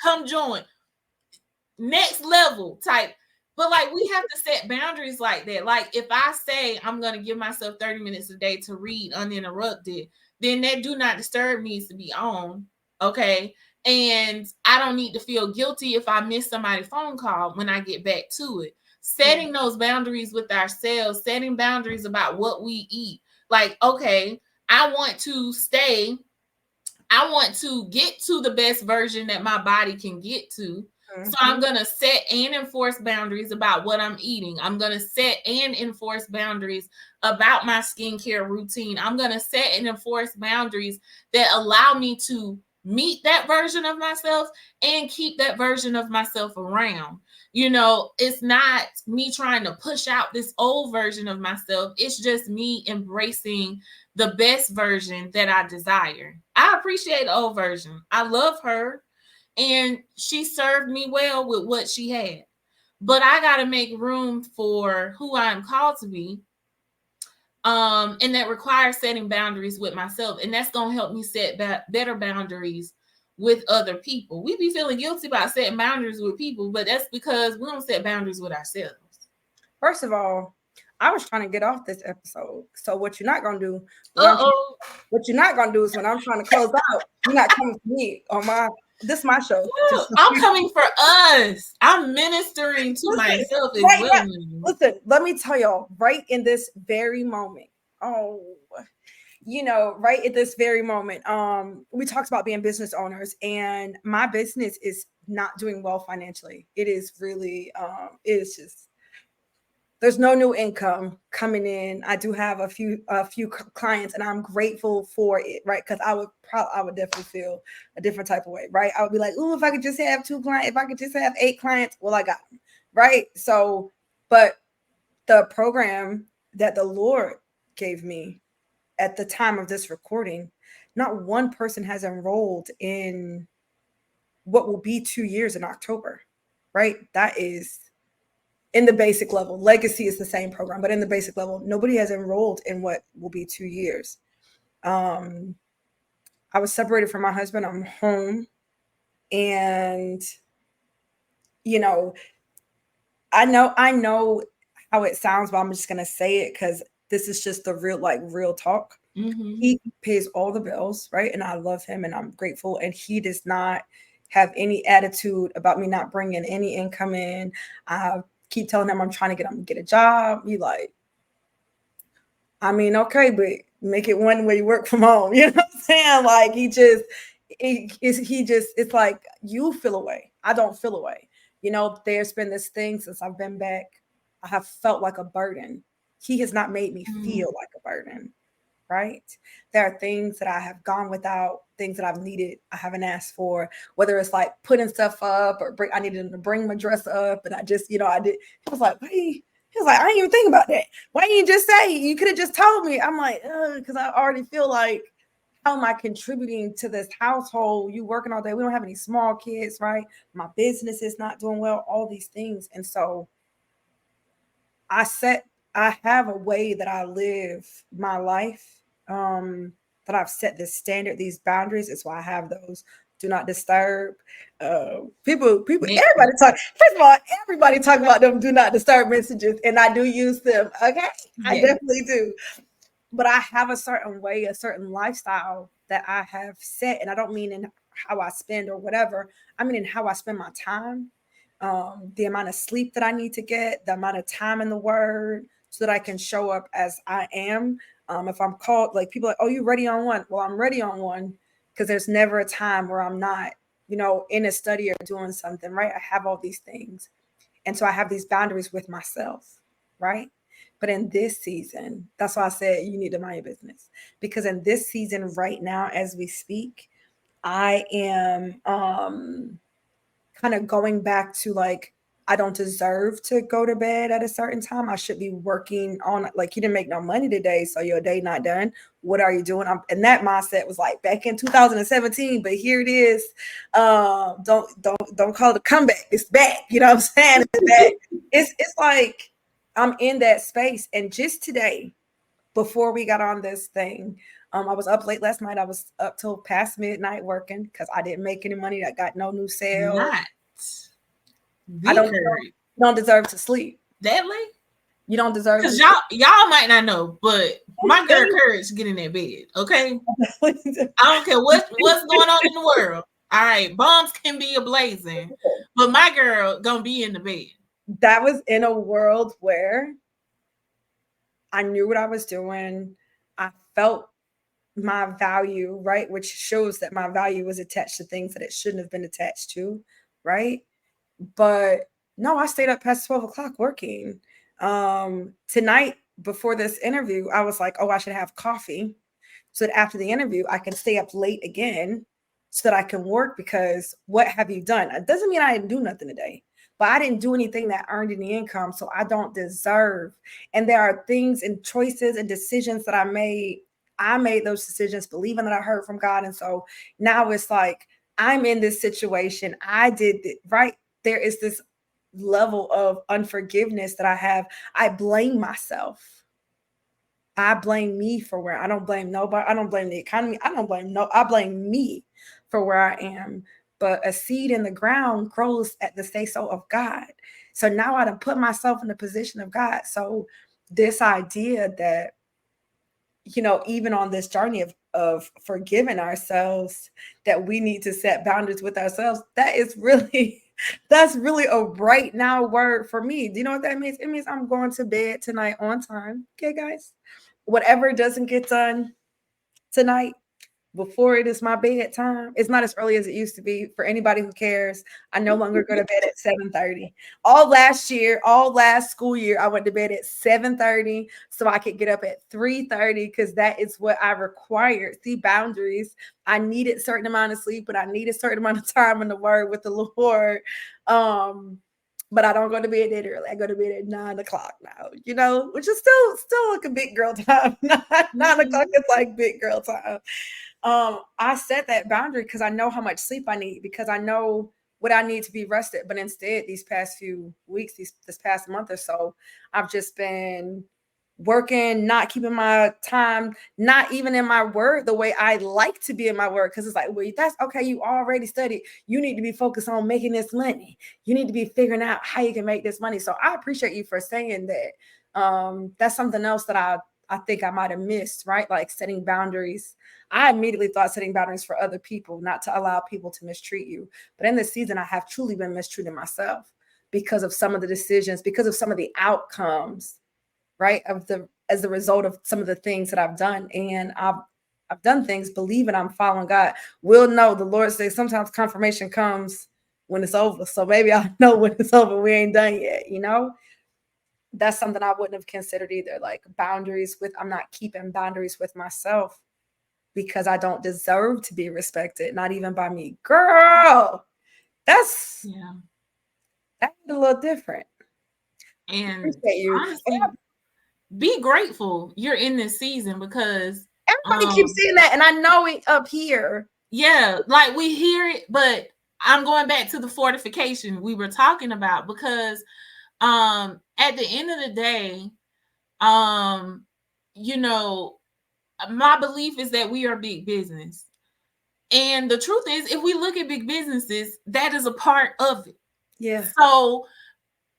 Come join. Next level type. But like, we have to set boundaries like that. Like, if I say I'm gonna give myself 30 minutes a day to read uninterrupted, then that do not disturb needs to be on. Okay. And I don't need to feel guilty if I miss somebody's phone call when I get back to it. Setting those boundaries with ourselves, setting boundaries about what we eat. Like, okay, I want to get to the best version that my body can get to. So I'm going to set and enforce boundaries about what I'm eating. I'm going to set and enforce boundaries about my skincare routine. I'm going to set and enforce boundaries that allow me to meet that version of myself and keep that version of myself around. You know, it's not me trying to push out this old version of myself. It's just me embracing the best version that I desire. I appreciate the old version. I love her, and she served me well with what she had. But I got to make room for who I'm called to be. And that requires setting boundaries with myself. And that's going to help me set better boundaries with other people. We be feeling guilty about setting boundaries with people, but that's because we don't set boundaries with ourselves. First of all, I was trying to get off this episode. So what you're not gonna do? What you're not gonna do is when I'm trying to close out, you're not coming for me on my. This is my show. I'm coming for us. I'm ministering to myself as well. Right. Listen, let me tell y'all. Right in this very moment. Right at this very moment. We talked about being business owners, and my business is not doing well financially. It is really. It's just. There's no new income coming in. I do have a few clients, and I'm grateful for it, right? Because I would definitely feel a different type of way, right? I would be like, "Ooh, if I could just have 2 clients, if I could just have 8 clients, well, I got them, right?" So, but the program that the Lord gave me at the time of this recording, not one person has enrolled in what will be 2 years in October, right? That is. In the basic level, Legacy is the same program, but in the basic level, nobody has enrolled in what will be 2 years. I was separated from my husband. I'm home. And, I know how it sounds, but I'm just going to say it because this is just the real talk. Mm-hmm. He pays all the bills, right? And I love him and I'm grateful. And he does not have any attitude about me not bringing any income in. I keep telling him I'm trying to get him to get a job. He like, I mean, okay, but make it one where you work from home. You know what I'm saying? Like it's like you feel away. I don't feel away. There's been this thing since I've been back. I have felt like a burden. He has not made me feel like a burden. Right? There are things that I have gone without, things that I've needed, I haven't asked for, whether it's like putting stuff up or I needed him to bring my dress up. And I just, I did. He was like, he was like, I didn't even think about that. Why didn't you just say? You could have just told me. I'm like, because I already feel like, how am I contributing to this household? You working all day. We don't have any small kids, right? My business is not doing well, all these things. And so I have a way that I live my life. That I've set this standard, these boundaries. It's why I have those do not disturb. People, everybody talk. First of all, everybody talk about them do not disturb messages, and I do use them. Okay, I definitely do. But I have a certain way, a certain lifestyle that I have set, and I don't mean in how I spend or whatever. I mean in how I spend my time, the amount of sleep that I need to get, the amount of time in the Word, so that I can show up as I am. If I'm called, like people are like, oh, you ready on one? Well, I'm ready on one because there's never a time where I'm not, in a study or doing something, right? I have all these things. And so I have these boundaries with myself, right? But in this season, that's why I said you need to mind your business. Because in this season right now, as we speak, I am kind of going back to like, I don't deserve to go to bed at a certain time. I should be working on, like, you didn't make no money today, so your day not done. What are you doing? And that mindset was like back in 2017, but here it is. Don't call it a comeback. It's back. You know what I'm saying? It's back. It's like I'm in that space. And just today, before we got on this thing, I was up late last night. I was up till past midnight working because I didn't make any money. I got no new sales. I don't deserve to sleep. That late? You don't deserve because y'all might not know, but my girl Courage get in that bed, okay? I don't care what's going on in the world. All right, bombs can be ablazing, but my girl gonna be in the bed. That was in a world where I knew what I was doing. I felt my value, right? Which shows that my value was attached to things that it shouldn't have been attached to, right? But no, I stayed up past 12 o'clock working. Tonight, before this interview, I was like, oh, I should have coffee so that after the interview, I can stay up late again so that I can work because what have you done? It doesn't mean I didn't do nothing today, but I didn't do anything that earned any income. So I don't deserve. And there are things and choices and decisions that I made. I made those decisions believing that I heard from God. And so now it's like, I'm in this situation. I did it, right? There is this level of unforgiveness that I have. I blame myself. I blame me for where I don't blame nobody. I don't blame the economy. I blame me for where I am. But a seed in the ground grows at the say so of God. So now I done put myself in the position of God. So this idea that, even on this journey of forgiving ourselves, that we need to set boundaries with ourselves, that's really a right now word for me. Do you know what that means? It means I'm going to bed tonight on time. Okay, guys? Whatever doesn't get done tonight before it is my bedtime, it's not as early as it used to be. For anybody who cares, I no longer go to bed at 7:30. All last school year, I went to bed at 7:30 so I could get up at 3:30 because that is what I required. See, boundaries. I needed a certain amount of sleep, but I need a certain amount of time in the word with the Lord. But I don't go to bed that early. I go to bed at 9 o'clock now, which is still like a big girl time. 9 o'clock is like big girl time. I set that boundary because I know how much sleep I need, because I know what I need to be rested. But instead, these past few weeks, this past month or so, I've just been working, not keeping my time, not even in my word the way I like to be in my word. Because it's like, well, that's okay. You already studied. You need to be focused on making this money. You need to be figuring out how you can make this money. So I appreciate you for saying that. That's something else that I think I might have missed, right? Like setting boundaries. I immediately thought setting boundaries for other people, not to allow people to mistreat you. But in this season, I have truly been mistreating myself because of some of the decisions, because of some of the outcomes, right? As the result of some of the things that I've done. And I've done things believing I'm following God. We'll know, the Lord says sometimes confirmation comes when it's over. So maybe I'll know when it's over. We ain't done yet. That's something I wouldn't have considered either. Like I'm not keeping boundaries with myself because I don't deserve to be respected, not even by me. Girl, that's a little different. And Appreciate you. honestly, be grateful you're in this season because everybody keeps saying that, and I know it up here. Yeah, like we hear it, but I'm going back to the fortification we were talking about because at the end of the day, my belief is that we are big business. And the truth is, if we look at big businesses, that is a part of it. Yeah. So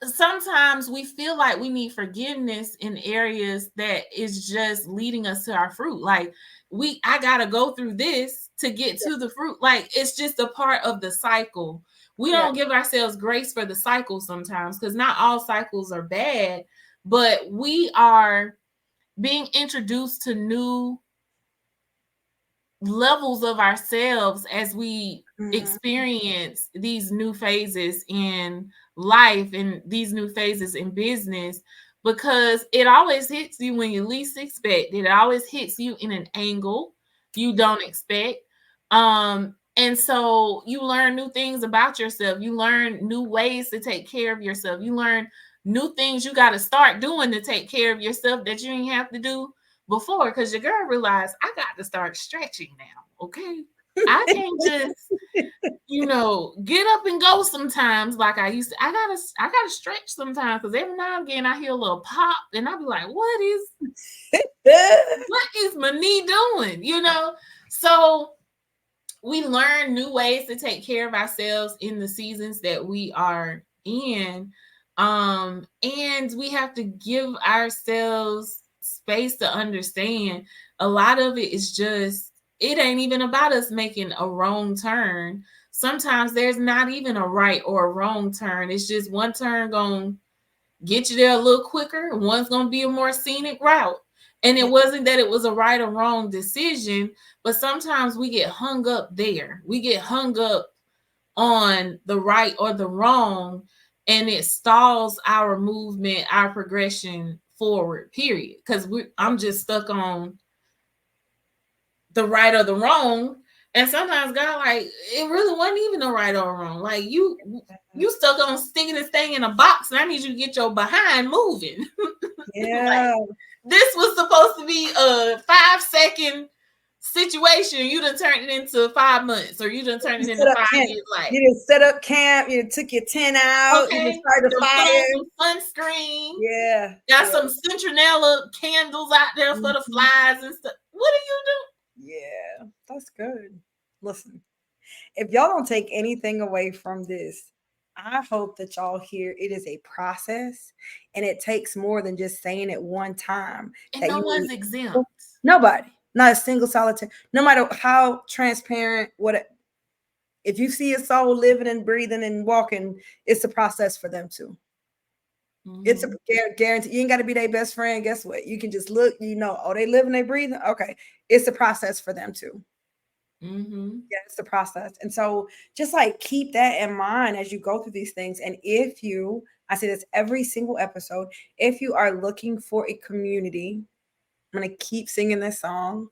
sometimes we feel like we need forgiveness in areas that is just leading us to our fruit. Like I gotta go through this to get to the fruit. Like it's just a part of the cycle. We don't give ourselves grace for the cycle sometimes because not all cycles are bad, but we are being introduced to new levels of ourselves as we experience these new phases in life and these new phases in business, because it always hits you when you least expect it. It always hits you in an angle you don't expect. And so you learn new things about yourself. You learn new ways to take care of yourself. You learn new things you got to start doing to take care of yourself that you didn't have to do before, because your girl realized I got to start stretching now. Okay. I can't just, get up and go sometimes like I used to. I gotta stretch sometimes because every now and again I hear a little pop and I'll be like, what is my knee doing? So we learn new ways to take care of ourselves in the seasons that we are in. And we have to give ourselves space to understand a lot of it is just it ain't even about us making a wrong turn. Sometimes there's not even a right or a wrong turn. It's just one turn going to get you there a little quicker. One's going to be a more scenic route. And it wasn't that it was a right or wrong decision, but sometimes we get hung up there. We get hung up on the right or the wrong, and it stalls our movement, our progression forward, period. Because I'm just stuck on the right or the wrong. And sometimes God, like, it really wasn't even a right or wrong. Like you stuck on sticking this thing in a box, and I need you to get your behind moving. Yeah. Like, this was supposed to be a 5-second situation. You done turned it into 5 months, or you done turned it into 5 years. Like, you didn't set up camp, you took your tent out, you okay, just started a fire. Some sunscreen. Yeah. Got some citronella candles out there for the flies and stuff. What are you doing? Yeah, that's good. Listen, if y'all don't take anything away from this, I hope that y'all hear it is a process and it takes more than just saying it one time. And That no you one's exempt. nobody, not a single solitary, no matter how transparent, if you see a soul living and breathing and walking, it's a process for them too. Mm-hmm. It's a guarantee. You ain't got to be their best friend. Guess what? You can just look, oh, they living, they breathing. Okay. It's a process for them too. Mm-hmm. Yeah, it's the process. And so just like keep that in mind as you go through these things. And I say this every single episode, if you are looking for a community, I'm going to keep singing this song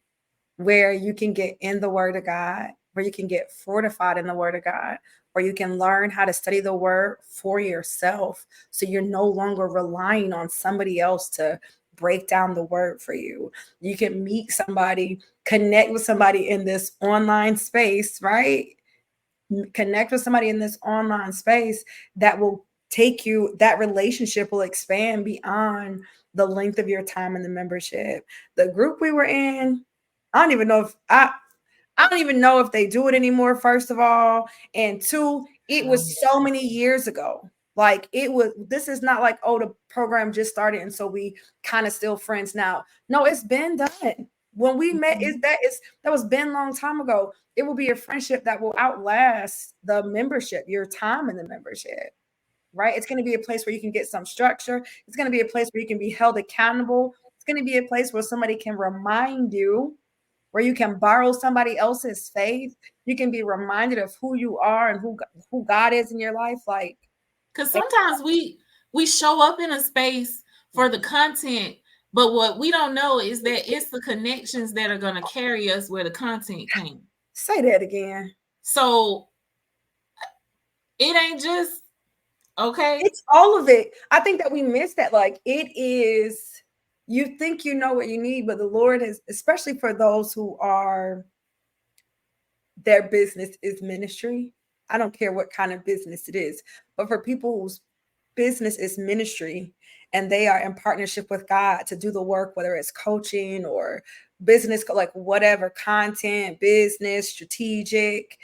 where you can get in the Word of God, where you can get fortified in the Word of God, where you can learn how to study the Word for yourself. So you're no longer relying on somebody else to break down the Word for you. You can meet somebody, connect with somebody in this online space, right? Connect with somebody in this online space that will that relationship will expand beyond the length of your time in the membership. The group we were in, I don't even know if they do it anymore, first of all. And two, it was so many years ago. Like this is not like, oh, the program just started and so we kind of still friends now. No, it's been done. When we met, that was been a long time ago. It will be a friendship that will outlast the membership, your time in the membership, right? It's going to be a place where you can get some structure. It's going to be a place where you can be held accountable. It's going to be a place where somebody can remind you, where you can borrow somebody else's faith. You can be reminded of who you are and who God is in your life. Like, because sometimes we show up in a space for the content, but what we don't know is that it's the connections that are going to carry us where the content came. Say that again. So it ain't just okay. It's all of it. I think that we miss that. Like, it is, you think you know what you need, but the Lord is, especially for those who are, their business is ministry. I don't care what kind of business it is, but for people whose business is ministry and they are in partnership with God to do the work, whether it's coaching or business, like whatever, content, business, strategic,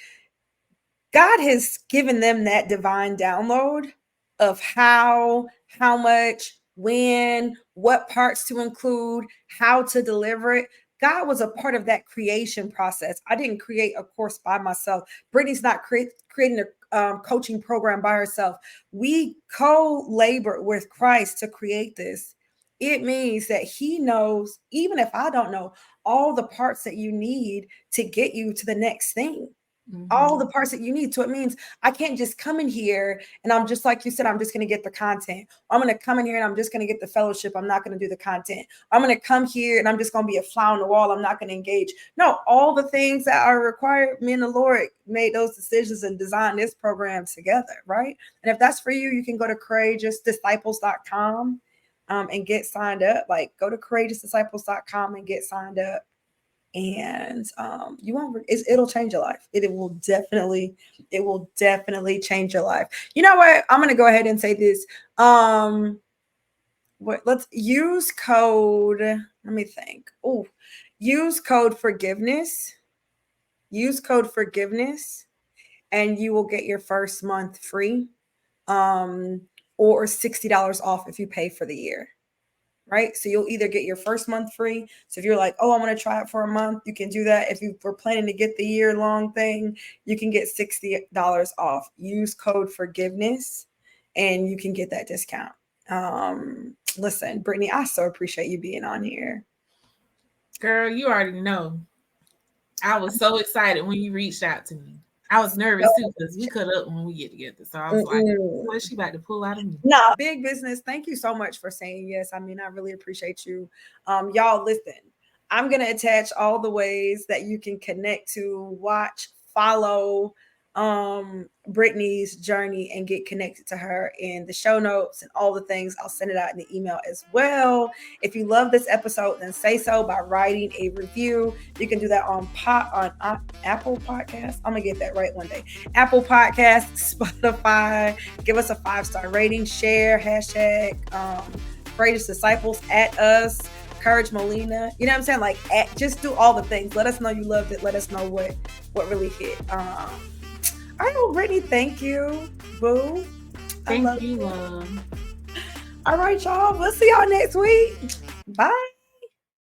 God has given them that divine download of how much, when, what parts to include, how to deliver it. God was a part of that creation process. I didn't create a course by myself. Brittany's not creating a coaching program by herself. We co-labor with Christ to create this. It means that he knows, even if I don't know, all the parts that you need to get you to the next thing. Mm-hmm. All the parts that you need. So it means I can't just come in here and I'm just, like you said, I'm just going to get the content. I'm going to come in here and I'm just going to get the fellowship. I'm not going to do the content. I'm going to come here and I'm just going to be a fly on the wall. I'm not going to engage. No, all the things that are required, me and the Lord made those decisions and designed this program together, right? And if that's for you, you can go to courageousdisciples.com and get signed up. Like, go to courageousdisciples.com and get signed up. And you won't, it'll change your life. It will definitely change your life. You know what? I'm going to go ahead and say this. Let's use code. Let me think. Use code forgiveness. Use code forgiveness and you will get your first month free. Or $60 off if you pay for the year. right? So you'll either get your first month free. So if you're like, oh, I want to try it for a month, you can do that. If you were planning to get the year-long thing, you can get $60 off. Use code forgiveness and you can get that discount. Listen, Brittany, I so appreciate you being on here. Girl, you already know. I was so excited when you reached out to me. I was nervous too because we cut up when we get together. So I was like, what's she about to pull out of me? Nah, big business. Thank you so much for saying yes. I mean, I really appreciate you. Y'all, listen, I'm going to attach all the ways that you can connect to, watch, follow Brittany's journey and get connected to her in the show notes and all the things. I'll send it out in the email as well. If you love this episode, then say so by writing a review. You can do that on Apple Podcasts. I'm gonna get that right one day. Apple Podcasts, Spotify. Give us a 5-star rating, share, hashtag Greatest Disciples at us. Courage Molina, you know what I'm saying? Like, just do all the things. Let us know you loved it. Let us know what really hit. All right, well, Brittany, thank you, boo. Thank you, love. All right, y'all. We'll see y'all next week. Bye.